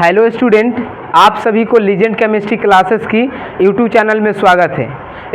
Hello student, आप सभी को लीजेंड केमिस्ट्री क्लासेस की यूट्यूब चैनल में स्वागत है।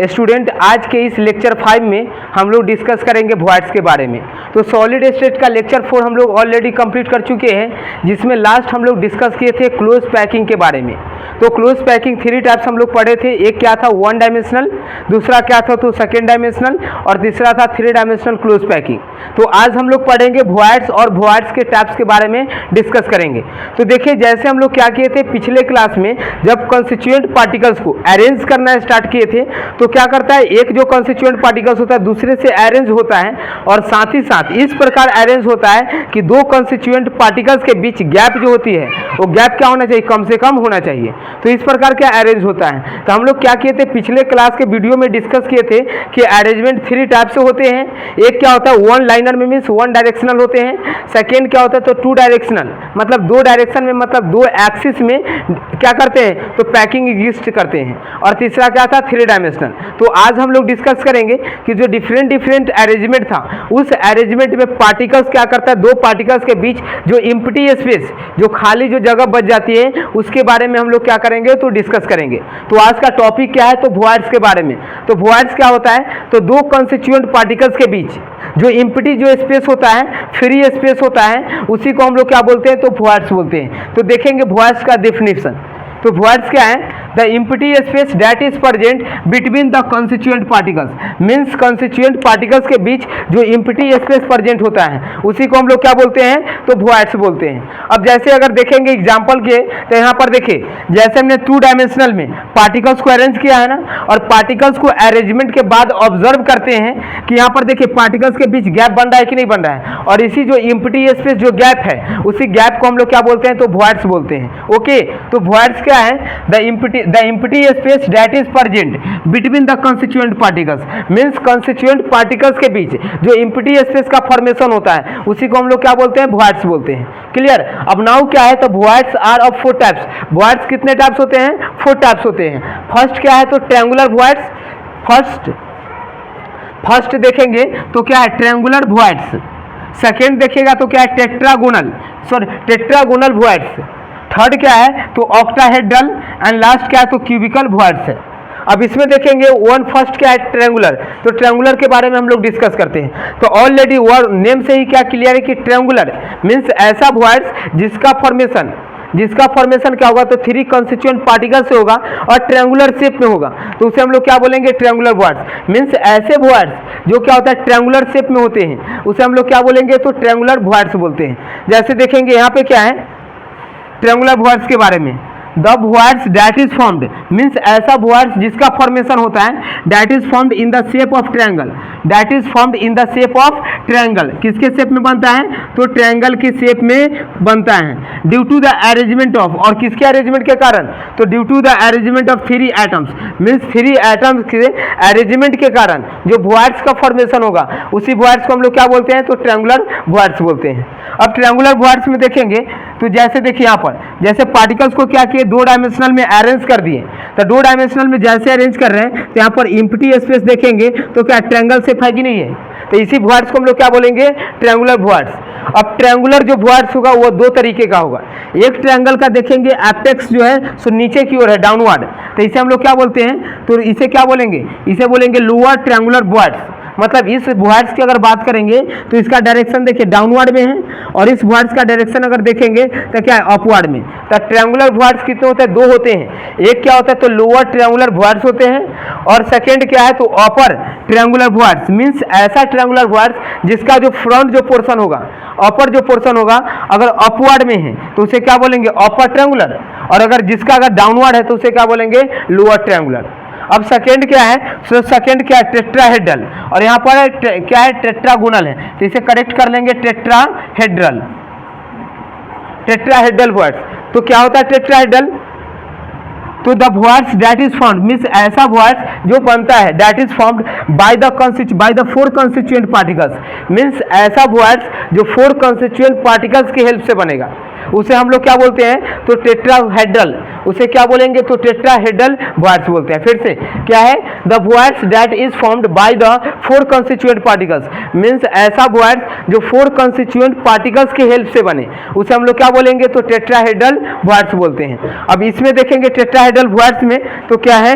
स्टूडेंट, आज के इस लेक्चर 5 में हम लोग डिस्कस करेंगे वॉइड्स के बारे में। तो सॉलिड स्टेट का लेक्चर 4 हम लोग ऑलरेडी कंप्लीट कर चुके हैं, जिसमें लास्ट हम लोग डिस्कस किए थे क्लोज पैकिंग के बारे में। तो क्लोज पैकिंग 3 टाइप्स हम लोग पढ़े थे। एक क्या था, 1 डायमेंशनल, दूसरा क्या था तो 2 डायमेंशनल, और तीसरा था 3 डायमेंशनल क्लोज पैकिंग। तो आज हम लोग पढ़ेंगे वॉइड्स और वॉइड्स के टाइप्स के बारे में डिस्कस करेंगे। तो देखिए, जैसे हम लोग क्या किए थे पिछले क्लास में, जब कंस्टिट्यूएंट पार्टिकल्स को अरेंज करना स्टार्ट किए थे, तो क्या करता है, एक जो कंस्टिट्यूएंट पार्टिकल्स होता है दूसरे से अरेंज होता है, और साथ ही साथ इस प्रकार अरेंज होता है कि दो कंस्टिट्यूएंट पार्टिकल्स के बीच गैप जो होती है वो गैप क्या होना चाहिए, कम से कम होना चाहिए। तो इस प्रकार क्या अरेंज होता है। तो हम लोग क्या किए थे पिछले क्लास के वीडियो में डिस्कस किए थे कि अरेंजमेंट 3 टाइप से होते हैं। एक क्या होता है, 1 लाइनर में मीन्स 1 डायरेक्शनल होते हैं। सेकेंड क्या होता है तो 2 डायरेक्शनल, मतलब 2 डायरेक्शन में, मतलब 2 एक्सिस में क्या करते हैं तो पैकिंग एग्जिस्ट करते हैं। और तीसरा क्या था, 3 डायमेंशनल। तो आज हम लोग डिस्कस करेंगे कि जो डिफरेंट अरेंजमेंट था, उस अरेंजमेंट में पार्टिकल्स क्या करता है, दो पार्टिकल्स के बीच जो एम्प्टी स्पेस, जो खाली जो जगह बच जाती है, उसके बारे में हम लोग क्या करेंगे तो डिस्कस करेंगे। तो आज का टॉपिक क्या है तो वॉइड्स के बारे में। तो वॉइड्स क्या होता है, तो दो कंस्टिट्यूएंट पार्टिकल्स के बीच जो एम्प्टी जो स्पेस होता है, फ्री स्पेस होता है, उसी को हम लोग क्या बोलते हैं तो वॉइड्स बोलते हैं। तो देखेंगे वॉइड्स का डेफिनेशन। तो वॉइड्स क्या है, the empty space that is present between the constituent particles, means constituent particles के बीच जो एम्प्टी स्पेस प्रेजेंट होता है, उसी को हम लोग क्या बोलते हैं तो वॉइड्स बोलते हैं। अब जैसे अगर देखेंगे एग्जांपल के, तो यहाँ पर देखिए, जैसे हमने 2 डायमेंशनल में पार्टिकल्स को अरेंज किया है ना, और पार्टिकल्स को अरेंजमेंट के बाद ऑब्जर्व करते हैं कि यहाँ पर देखिए पार्टिकल्स के बीच गैप बन रहा है कि नहीं बन रहा है, और इसी जो एम्प्टी स्पेस जो गैप है, उसी गैप को हम लोग क्या बोलते हैं तो वॉइड्स बोलते हैं। ओके, तो वॉइड्स क्या है, the empty space that is present between the constituent particles, means constituent particles के बीच जो एम्प्टी स्पेस का फॉर्मेशन होता है, उसी को हम लोग क्या बोलते हैं वॉइड्स बोलते हैं। क्लियर। अब नाउ क्या है तो voids are of 4 types. Voids कितने टाइप्स होते हैं, 4 टाइप्स होते हैं। फर्स्ट क्या है तो ट्रायंगुलर वॉइड्स, फर्स्ट देखेंगे तो क्या है ट्रायंगुलर वॉइड्स। सेकेंड देखिएगा तो क्या है टेट्रागोनल वॉइड्स। थर्ड क्या है तो ऑक्टाहेड्रल, एंड लास्ट क्या है तो क्यूबिकल वॉइड्स है। अब इसमें देखेंगे फर्स्ट क्या है ट्रायंगुलर। तो ट्रायंगुलर के बारे में हम लोग डिस्कस करते हैं। तो ऑलरेडी वर्ड नेम से ही क्या क्लियर है कि ट्रायंगुलर मीन्स ऐसा वॉइड्स जिसका फॉर्मेशन क्या होगा तो 3 कंस्टिट्यूएंट पार्टिकल से होगा और ट्रायंगुलर शेप में होगा, तो उसे हम लोग क्या बोलेंगे ट्रायंगुलर वॉइड्स। मीन्स ऐसे वॉइड्स जो क्या होता है ट्रायंगुलर शेप में होते हैं, उसे हम लोग क्या बोलेंगे तो ट्रायंगुलर वॉइड्स बोलते हैं। जैसे देखेंगे यहाँ पे क्या है ट्रायंगुलर वॉइड्स के बारे में, the voids that is formed, means ऐसा वॉइड्स जिसका फॉर्मेशन होता है that is formed in the shape of triangle, that is formed in the shape of triangle. किसके शेप में बनता है तो ट्रायंगल की शेप में बनता है, due to the arrangement of, और किसके अरेंजमेंट के कारण तो due to the arrangement of 3 atoms, means 3 atoms के अरेंजमेंट के कारण जो वॉइड्स का फॉर्मेशन होगा, उसी वॉइड्स को हम लोग क्या बोलते हैं तो ट्रायंगुलर वॉइड्स बोलते हैं। अब ट्रायंगुलर वॉइड्स में देखेंगे तो जैसे देखिए यहाँ पर, जैसे पार्टिकल्स को क्या किए 2 डायमेंशनल में अरेंज कर दिए। तो 2 डायमेंशनल में जैसे अरेंज कर रहे हैं तो यहाँ पर एम्प्टी स्पेस देखेंगे तो क्या ट्रायंगल शेप है कि नहीं है, तो इसी वॉइड्स को हम लोग क्या बोलेंगे ट्रायंगुलर वॉइड्स। अब ट्रायंगुलर जो वॉइड्स होगा वो 2 तरीके का होगा। एक ट्रायंगल का देखेंगे एपेक्स जो है सो नीचे की ओर है, डाउनवर्ड, तो इसे हम लोग क्या बोलते हैं तो इसे क्या बोलेंगे, इसे बोलेंगे लोअर ट्रायंगुलर वॉइड्स। मतलब इस वॉइड्स की अगर बात करेंगे तो इसका डायरेक्शन देखिए डाउनवर्ड में है, और इस वॉइड्स का डायरेक्शन अगर देखेंगे तो क्या है अपवर्ड में। तो ट्रायंगुलर वॉइड्स कितने होते हैं, 2 होते हैं। एक क्या होता है तो लोअर ट्रायंगुलर वॉइड्स होते हैं, और सेकेंड क्या है तो अपर ट्रायंगुलर वॉइड्स, मीन्स ऐसा ट्रायंगुलर वॉइड्स जिसका जो फ्रंट जो पोर्शन होगा, अपर जो पोर्शन होगा, अगर अपवर्ड में है तो उसे क्या बोलेंगे अपर ट्रायंगुलर, और अगर जिसका अगर डाउनवर्ड है तो उसे क्या बोलेंगे लोअर ट्रायंगुलर। अब सेकेंड क्या है, सो सेकेंड क्या है टेट्राहेड्रल, और यहाँ पर क्या है टेट्रागोनल है, तो इसे करेक्ट कर लेंगे टेट्राहेड्रल वॉइड्स। तो क्या होता है टेट्राहेड्रल, तो the voids that is formed, means ऐसा वॉइड्स जो बनता है that is formed by the 4 constituent particles, means ऐसा वॉइड्स जो 4 कंस्टिट्यूएंट पार्टिकल्स की हेल्प से बनेगा, उसे हम लोग क्या बोलते हैं तो टेट्राहेड्रल उसे क्या बोलेंगे, तो टेट्राहेड्रल वॉइड्स बोलते हैं। फिर से क्या है, the voids that is formed by the 4 constituent particles, means ऐसा वॉइड्स जो 4 कंस्टिट्यूएंट पार्टिकल्स की हेल्प से बने, उसे हम लोग क्या बोलेंगे, तो टेट्राहेड्रल वॉइड्स बोलते हैं। अब इसमें देखेंगे टेट्राहेड्रल वॉइड्स में तो क्या है,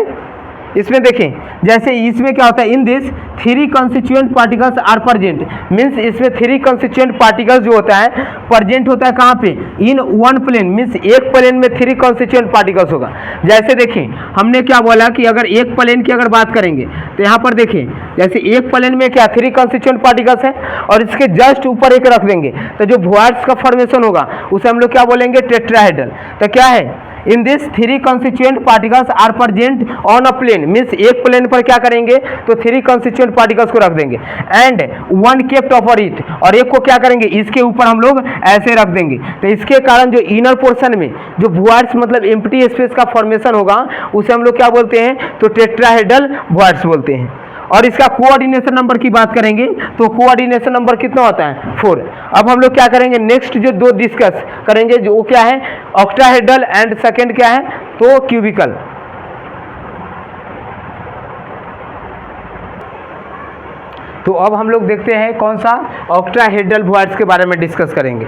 इसमें देखें जैसे इसमें क्या होता है, in this 3 constituent particles are present, means इसमें 3 कंस्टिट्यूएंट पार्टिकल्स जो होता है प्रेजेंट होता है कहाँ पे, इन वन प्लेन, मीन्स एक प्लेन में 3 कंस्टिट्यूएंट पार्टिकल्स होगा। जैसे देखें हमने क्या बोला कि अगर एक प्लेन की अगर बात करेंगे तो यहाँ पर देखें जैसे एक प्लेन में क्या 3 कंस्टिट्यूएंट पार्टिकल्स हैं और इसके जस्ट ऊपर एक रख देंगे तो जो वॉइड्स का फॉर्मेशन होगा उसे हम लोग क्या बोलेंगे, टेट्राहेड्रल। तो क्या है, in this 3 constituent particles are present on a plane, means एक प्लेन पर क्या करेंगे, तो 3 कंस्टिट्यूएंट पार्टिकल्स को रख देंगे, एंड 1 केप्ट ओवर इट, और एक को क्या करेंगे, इसके ऊपर हम लोग ऐसे रख देंगे। तो इसके कारण जो इनर पोर्शन में जो वॉइड्स मतलब एम्प्टी स्पेस का फॉर्मेशन होगा उसे हम लोग क्या बोलते हैं, तो टेट्राहेड्रल वॉइड्स बोलते हैं। और इसका कोऑर्डिनेशन नंबर की बात करेंगे तो कोऑर्डिनेशन नंबर कितना होता है, 4। अब हम लोग क्या करेंगे, नेक्स्ट जो 2 डिस्कस करेंगे जो क्या है, ऑक्टाहेड्रल एंड सेकंड क्या है, तो क्यूबिकल। तो अब हम लोग देखते हैं कौन सा, ऑक्टाहेड्रल वॉइड्स के बारे में डिस्कस करेंगे।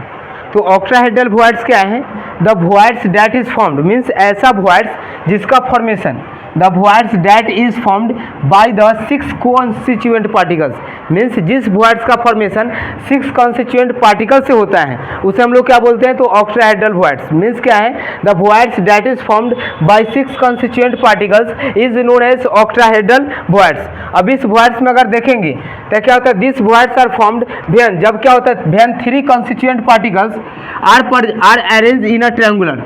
तो ऑक्टाहेड्रल वॉइड्स क्या है, the voids that is formed, means ऐसा वॉइड्स जिसका formation, the voids that is formed by the 6 constituent particles, means जिस वॉइड्स का फॉर्मेशन 6 constituent particles से होता है उसे हम लोग क्या बोलते हैं, तो ऑक्टाहेड्रल वॉइड्स। मीन्स क्या है, the voids that is formed by 6 constituent particles is known as octahedral voids. अब इस वॉइड्स में अगर देखेंगे तो क्या होता है, this voids are formed when, जब क्या होता है, when 3 constituent particles are arrange in a triangular,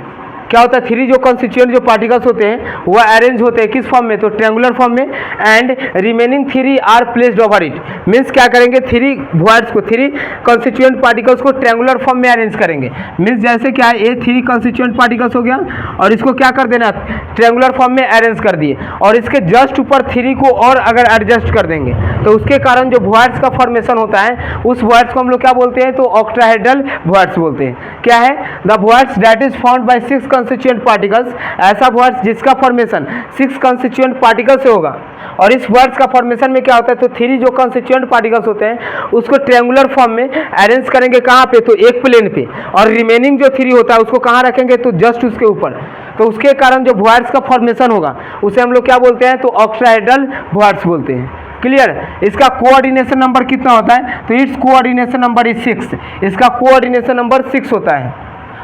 क्या होता है, 3 जो कंस्टिट्यूएंट जो पार्टिकल्स होते हैं वो अरेंज होते हैं किस फॉर्म में, तो ट्रायंगुलर फॉर्म में, and remaining 3 are placed over it, means क्या करेंगे, 3 वॉइड्स को 3 कंस्टिट्यूएंट पार्टिकल्स को ट्रायंगुलर फॉर्म में अरेंज करेंगे। मीन्स जैसे क्या है, ये 3 कंस्टिट्यूएंट पार्टिकल्स हो गया और इसको क्या कर देना, ट्रायंगुलर फॉर्म में अरेंज कर दिए, और इसके जस्ट ऊपर 3 को और अगर एडजस्ट कर देंगे तो उसके कारण जो वॉइड्स का फॉर्मेशन होता है उस वॉइड्स को हम लोग क्या बोलते हैं, तो ऑक्टाहेड्रल वॉइड्स बोलते हैं। क्या है, the voids that is formed by 6 constituent particles, ऐसा वॉइड्स जिसका फॉर्मेशन 6 कंस्टिट्यूएंट पार्टिकल से होगा, और इस वॉइड्स का फॉर्मेशन में क्या होता है, तो 3 जो कंस्टिट्यूएंट पार्टिकल्स होते हैं उसको ट्रायंगुलर फॉर्म में अरेंज करेंगे कहाँ पे, तो एक प्लेन पे, और रिमेनिंग जो 3 होता है उसको कहाँ रखेंगे, तो जस्ट उसके ऊपर। तो उसके कारण जो वॉइड्स का फॉर्मेशन होगा उसे हम लोग क्या बोलते हैं, तो ऑक्टाहेड्रल वॉइड्स बोलते हैं। क्लियर। इसका कोऑर्डिनेशन नंबर कितना होता है, तो इट्स कोऑर्डिनेशन नंबर इज 6, इसका कोऑर्डिनेशन नंबर 6 होता है।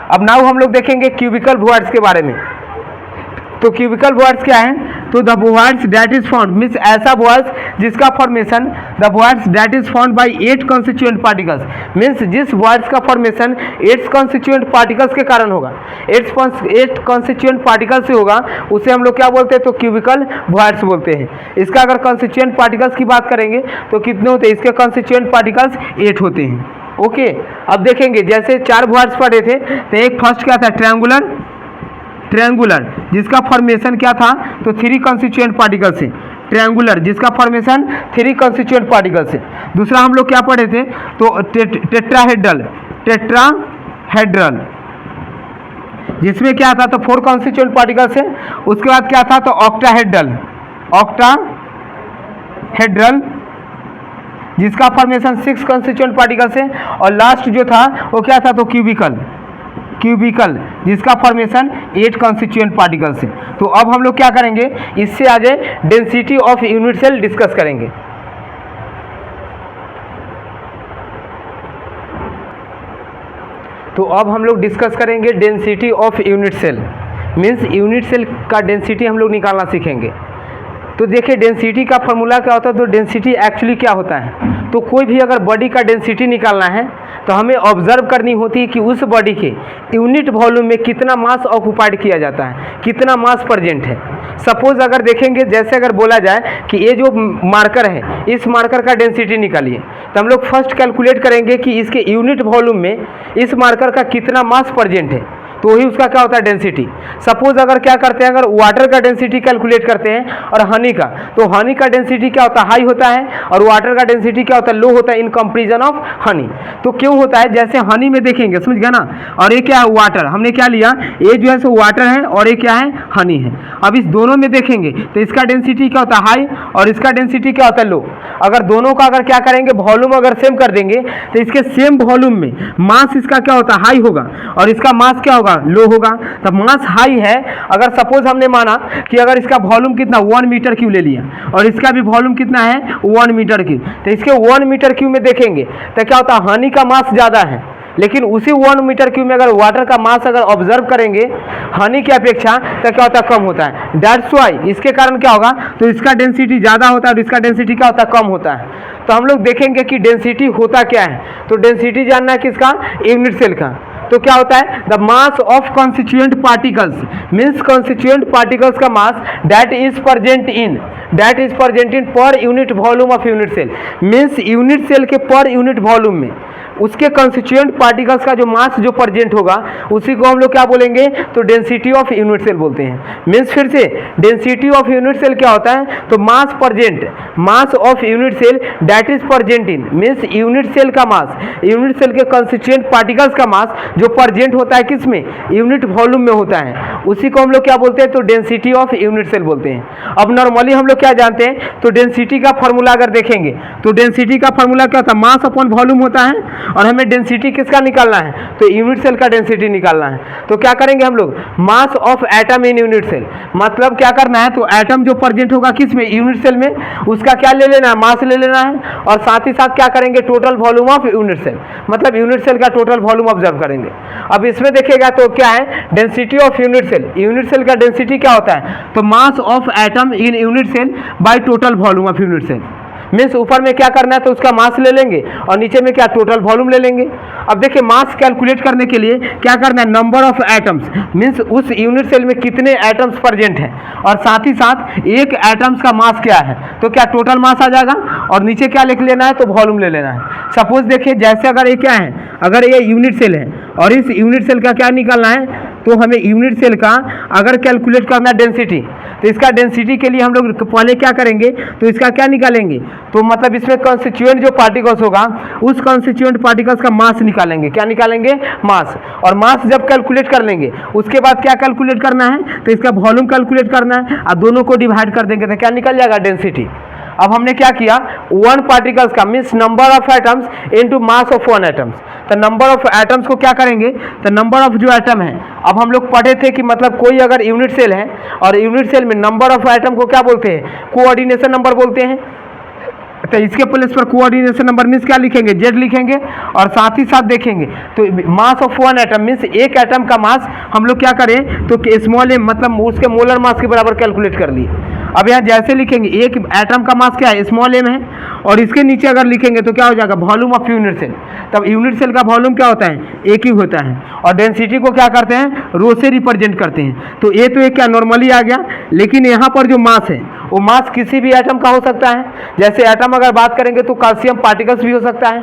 अब नाउ हम लोग देखेंगे क्यूबिकल वॉइड्स के बारे में। तो क्यूबिकल वॉइड्स क्या है, तो the voids that is formed, means ऐसा वॉइड्स जिसका formation, the voids that is formed bye 8 constituent particles, means जिस वॉइड्स का फॉर्मेशन 8 कंस्टिट्यूएंट पार्टिकल्स के कारण होगा, 8 कंस्टिट्यूएंट पार्टिकल से होगा, उसे हम लोग क्या बोलते हैं, तो क्यूबिकल वॉइड्स बोलते हैं। इसका अगर कंस्टिट्यूएंट पार्टिकल्स की बात करेंगे तो कितने होते हैं, इसके कंस्टिट्यूएंट पार्टिकल्स 8 होते हैं। ओके। अब देखेंगे जैसे 4 वॉइड्स पढ़े थे, तो एक फर्स्ट क्या था, ट्रायंगुलर जिसका फॉर्मेशन क्या था, तो 3 कंस्टिट्यूएंट पार्टिकल से, ट्रायंगुलर जिसका फॉर्मेशन 3 कंस्टिट्यूएंट पार्टिकल से। दूसरा हम लोग क्या पढ़े थे, तो टेट्राहेड्रल जिसमें क्या था, तो 4 कंस्टिट्यूएंट पार्टिकल से। उसके बाद क्या था, तो ऑक्टाहेड्रल जिसका फॉर्मेशन 6 कंस्टिट्यूएंट पार्टिकल से। और लास्ट जो था वो क्या था, तो क्यूबिकल जिसका फॉर्मेशन 8 कंस्टिट्यूएंट पार्टिकल से। तो अब हम लोग क्या करेंगे, इससे आगे density of unit cell discuss करेंगे। तो अब हम लोग डिस्कस करेंगे density of unit cell, means unit cell का डेंसिटी हम लोग निकालना सीखेंगे। तो देखिए डेंसिटी का फॉर्मूला क्या होता है, तो डेंसिटी एक्चुअली क्या होता है, तो कोई भी अगर बॉडी का डेंसिटी निकालना है तो हमें ऑब्जर्व करनी होती है कि उस बॉडी के यूनिट वॉल्यूम में कितना मास ऑक्युपाइड किया जाता है, कितना मास प्रेजेंट है। सपोज अगर देखेंगे, जैसे अगर बोला जाए कि ये जो मार्कर है इस मार्कर का डेंसिटी निकालिए, तो हम लोग फर्स्ट कैलकुलेट करेंगे कि इसके यूनिट वॉल्यूम में इस मार्कर का कितना मास प्रेजेंट है। तो ही उसका क्या होता है डेंसिटी। सपोज अगर क्या करते हैं, अगर वाटर का डेंसिटी कैलकुलेट करते हैं और हनी का, तो हनी का डेंसिटी क्या होता है, हाई होता है, और वाटर का डेंसिटी क्या होता है, लो होता है इन कंपेरिजन ऑफ हनी। तो क्यों होता है, जैसे हनी में देखेंगे, समझ गया ना, और ये क्या है वाटर, हमने क्या लिया, ये जो है सो वाटर है और ये क्या है हनी है। अब इस दोनों में देखेंगे तो इसका डेंसिटी क्या होता है हाई और इसका डेंसिटी क्या होता है लो। अगर दोनों का अगर क्या करेंगे वॉल्यूम अगर सेम कर देंगे तो इसके सेम वॉल्यूम में मास इसका क्या होता है हाई होगा और इसका मास क्या होगा लो होगा। तब मास हाई है, अगर सपोज हमने माना कि अगर इसका वॉल्यूम कितना 1 मीटर क्यूब ले लिया और इसका भी वॉल्यूम कितना है 1 मीटर क्यूब, तो इसके 1 मीटर क्यूब में देखेंगे तो क्या होता है हनी का मास ज़्यादा है, लेकिन उसी 1 मीटर क्यूब में अगर वाटर का मास अगर ऑब्जर्व करेंगे हनी की अपेक्षा तो क्या होता है कम होता है। दैट्स वाई इसके कारण क्या होगा, तो इसका डेंसिटी ज़्यादा होता है और इसका डेंसिटी क्या होता है कम होता है। तो हम लोग देखेंगे कि डेंसिटी होता क्या है, तो डेंसिटी जानना है किसका, यूनिट सेल का। तो क्या होता है, the mass of constituent particles means constituent particles का mass that is present in per unit volume of unit cell, means unit cell के पर यूनिट वॉल्यूम में उसके कॉन्स्टिट्यूएंट पार्टिकल्स का जो मास जो प्रेजेंट होगा उसी को हम लोग क्या बोलेंगे, तो डेंसिटी ऑफ यूनिट सेल बोलते हैं। मीन्स फिर से डेंसिटी ऑफ यूनिट सेल क्या होता है, तो mass present, mass of unit cell that is present in, means unit cell का मास, यूनिट सेल के कॉन्स्टिट्यूएंट पार्टिकल्स का मास जो प्रेजेंट होता है किसमें, यूनिट वॉल्यूम में होता है, उसी को हम लोग क्या बोलते हैं, तो डेंसिटी ऑफ यूनिट सेल बोलते हैं। अब नॉर्मली हम लोग क्या जानते हैं, तो डेंसिटी का फॉर्मूला अगर देखेंगे तो डेंसिटी का फॉर्मूला क्या होता है, मास अपॉन वॉल्यूम होता है, और हमें डेंसिटी किसका निकालना है, तो यूनिट सेल का डेंसिटी निकालना है। तो क्या करेंगे हम लोग, mass of atom in unit cell, मतलब क्या करना है, तो एटम जो प्रेजेंट होगा किसमें, यूनिट सेल में, उसका क्या ले लेना है, मास ले लेना है, और साथ ही साथ क्या करेंगे, total volume of unit cell, मतलब यूनिट सेल का टोटल वॉल्यूम ऑब्जर्व करेंगे। अब इसमें देखिएगा तो क्या है, density of unit cell, unit cell का डेंसिटी क्या होता है, तो mass of atom in unit cell by total volume of unit cell. Means ऊपर में क्या करना है, तो उसका मास ले लेंगे और नीचे में क्या टोटल वॉल्यूम ले लेंगे। अब देखिए मास कैलकुलेट करने के लिए क्या करना है, नंबर ऑफ एटम्स, मीन्स उस यूनिट सेल में कितने एटम्स प्रेजेंट हैं और साथ ही साथ एक एटम्स का मास क्या है, तो क्या टोटल मास आ जाएगा, और नीचे क्या लिख लेना है, तो वॉल्यूम ले लेना है। सपोज देखिए जैसे अगर ये क्या है, अगर ये यूनिट सेल है और इस यूनिट सेल का क्या निकालना है, तो हमें यूनिट सेल का अगर कैलकुलेट करना है डेंसिटी, तो इसका डेंसिटी के लिए हम लोग पहले क्या करेंगे, तो इसका क्या निकालेंगे, तो मतलब इसमें कॉन्स्टिट्यूएंट जो पार्टिकल्स होगा उस कॉन्स्टिट्यूएंट पार्टिकल्स का मास निकालेंगे, क्या निकालेंगे, मास। और मास जब कैलकुलेट कर लेंगे उसके बाद क्या कैलकुलेट करना है, तो इसका वॉल्यूम कैलकुलेट करना है, और दोनों को डिवाइड कर देंगे तो क्या निकल जाएगा, डेंसिटी। अब हमने क्या किया, 1 पार्टिकल्स का means number of atoms into mass of 1 atoms, तो नंबर ऑफ एटम्स को क्या करेंगे, तो नंबर ऑफ जो एटम है, अब हम लोग पढ़े थे कि मतलब कोई अगर यूनिट सेल है और यूनिट सेल में नंबर ऑफ एटम को क्या बोलते हैं, कोऑर्डिनेशन नंबर बोलते हैं। तो इसके प्लेस पर कोऑर्डिनेशन नंबर मीन्स क्या लिखेंगे, जेड लिखेंगे, और साथ ही साथ देखेंगे तो मास ऑफ 1 एटम मीन्स एक एटम का मास हम लोग क्या करें, तो स्मॉल एम मतलब उसके मोलर मास के बराबर कैलकुलेट कर लिए। अब यहाँ जैसे लिखेंगे एक एटम का मास क्या है, स्मॉल एम है, और इसके नीचे अगर लिखेंगे तो क्या हो जाएगा, वॉल्यूम ऑफ यूनिट सेल। तब यूनिट सेल का वॉल्यूम क्या होता है, एक ही होता है, और डेंसिटी को क्या करते हैं, रो से रिप्रेजेंट करते हैं। तो ये तो एक क्या नॉर्मली आ गया, लेकिन यहाँ पर जो मास है वो मास किसी भी एटम का हो सकता है। जैसे एटम अगर बात करेंगे तो कैल्शियम पार्टिकल्स भी हो सकता है,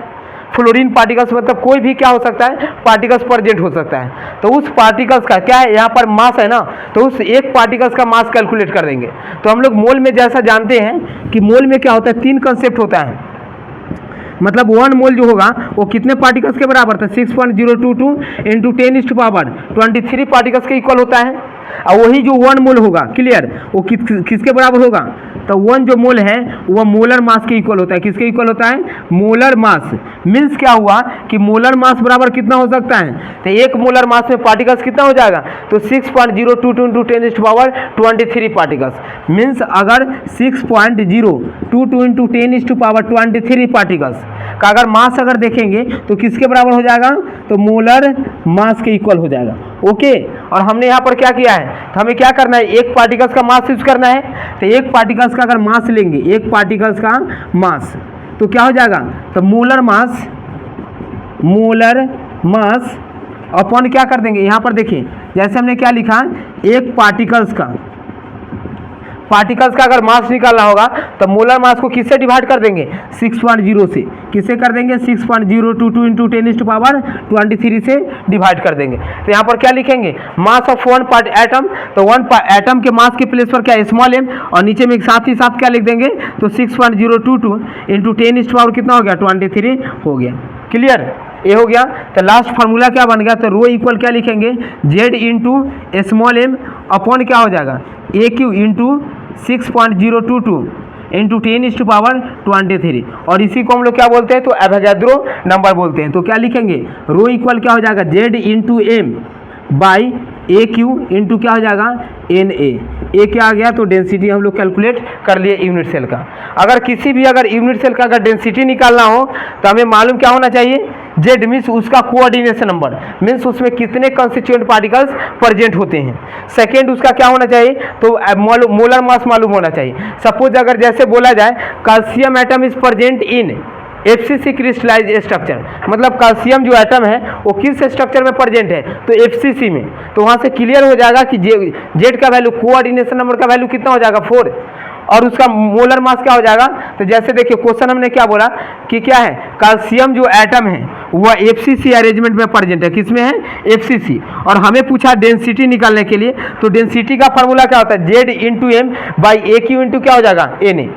फ्लोरीन पार्टिकल्स, मतलब कोई भी क्या हो सकता है, पार्टिकल्स प्रेजेंट हो सकता है। तो उस पार्टिकल्स का क्या है, यहाँ पर मास है ना, तो उस एक पार्टिकल्स का मास कैलकुलेट कर देंगे। तो हम लोग मोल में जैसा जानते हैं कि मोल में क्या होता है, 3 कंसेप्ट होता है, मतलब 1 मोल जो होगा वो कितने पार्टिकल्स के बराबर था, 6.022 इंटू 10⁻23 पार्टिकल्स के इक्वल होता है। और वही जो 1 मोल होगा, क्लियर, वो किसके बराबर होगा, तो 1 जो मोल है वह मोलर मास के इक्वल होता है। किसके इक्वल होता है, मोलर मास। मीन्स क्या हुआ कि मोलर मास बराबर कितना हो सकता है, तो 1 मोलर मास में पार्टिकल्स कितना हो जाएगा, तो 6.022 इंटू 10⁻23 पार्टिकल्स। मीन्स अगर 6.022 इंटू 10⁻23 पार्टिकल्स का अगर मास अगर देखेंगे तो किसके बराबर हो जाएगा, तो मोलर मास के इक्वल हो जाएगा। ओके, और हमने यहाँ पर क्या किया है, तो हमें क्या करना है, एक पार्टिकल्स का मास यूज करना है। तो एक पार्टिकल्स का अगर मास लेंगे, एक पार्टिकल्स का मास, तो क्या हो जाएगा, तो मोलर मास अपॉन क्या कर देंगे, यहाँ पर देखिए जैसे हमने क्या लिखा, एक पार्टिकल्स पार्टिकल्स का अगर मास निकालना होगा तो मोलर मास को किससे डिवाइड कर देंगे 6.0 से। किससे कर देंगे 6.022 इंटू 10⁻23 से डिवाइड कर देंगे। तो यहाँ पर क्या लिखेंगे mass of one part atom, तो वन एटम के मास के प्लेस पर क्या स्मॉल m और नीचे में एक साथ ही साथ क्या लिख देंगे तो 6.022 इंटू 10⁻ कितना हो गया 23 हो गया। क्लियर, ये हो गया। तो लास्ट फार्मूला क्या बन गया तो रो इक्वल क्या लिखेंगे z into small m upon क्या हो जाएगा ए क्यू इंटू 6.022 इंटू 10⁻23 और इसी को हम लोग क्या बोलते हैं तो एवोगैड्रो नंबर बोलते हैं। तो क्या लिखेंगे रो इक्वल क्या हो जाएगा z into m by a cube into क्या हो जाएगा एन ए क्या आ गया तो डेंसिटी हम लोग कैलकुलेट कर लिए यूनिट सेल का। अगर किसी भी अगर यूनिट सेल का अगर डेंसिटी निकालना हो तो हमें मालूम क्या होना चाहिए जेड मीन्स उसका कोऑर्डिनेशन नंबर, मीन्स उसमें कितने कंस्टिट्यूएंट पार्टिकल्स प्रेजेंट होते हैं। सेकेंड उसका क्या होना चाहिए तो मोलर मास मालूम होना चाहिए। सपोज अगर जैसे बोला जाए calcium atom is present in FCC crystallize structure, मतलब कैल्शियम जो एटम है वो किस स्ट्रक्चर में प्रेजेंट है तो FCC में। तो वहाँ से क्लियर हो जाएगा कि जेड का वैल्यू कोऑर्डिनेशन नंबर का वैल्यू कितना हो जाएगा 4 और उसका मोलर मास क्या हो जाएगा। तो जैसे देखिए क्वेश्चन हमने क्या बोला कि क्या है कैल्शियम जो एटम है वह FCC अरेंजमेंट में प्रेजेंट है, किसमें है FCC। और हमें पूछा डेंसिटी निकालने के लिए, तो डेंसिटी का फॉर्मूला क्या होता है z into m by a cube into क्या हो जाएगा एन ए।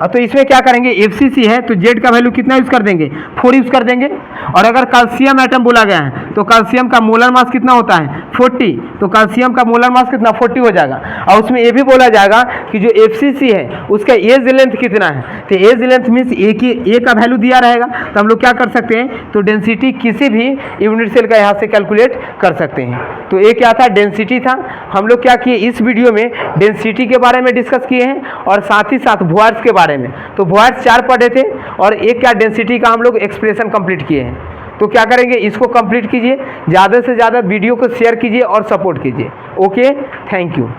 तो इसमें क्या करेंगे FCC है तो जेड का वैल्यू कितना यूज़ कर देंगे 4 यूज़ कर देंगे। और अगर कैल्शियम एटम बोला गया है तो कैल्शियम का मोलर मास कितना होता है 40, तो कैल्शियम का मोलर मास कितना 40 हो जाएगा। और उसमें ये भी बोला जाएगा कि जो FCC है उसका एज लेंथ कितना है, तो एज लेंथ मीन्स ए का वैल्यू दिया रहेगा। तो हम लोग क्या कर सकते हैं तो डेंसिटी किसी भी यूनिट सेल का यहाँ से कैलकुलेट कर सकते हैं। तो ये क्या था डेंसिटी था। हम लोग क्या किए इस वीडियो में डेंसिटी के बारे में डिस्कस किए हैं और साथ ही साथ वॉइड्स के बारे में। तो वॉइड्स 4 पढ़े थे और एक क्या डेंसिटी का हम लोग एक्सप्रेशन कंप्लीट किए हैं। तो क्या करेंगे इसको कंप्लीट कीजिए, ज़्यादा से ज़्यादा वीडियो को शेयर कीजिए और सपोर्ट कीजिए। Okay, thank you.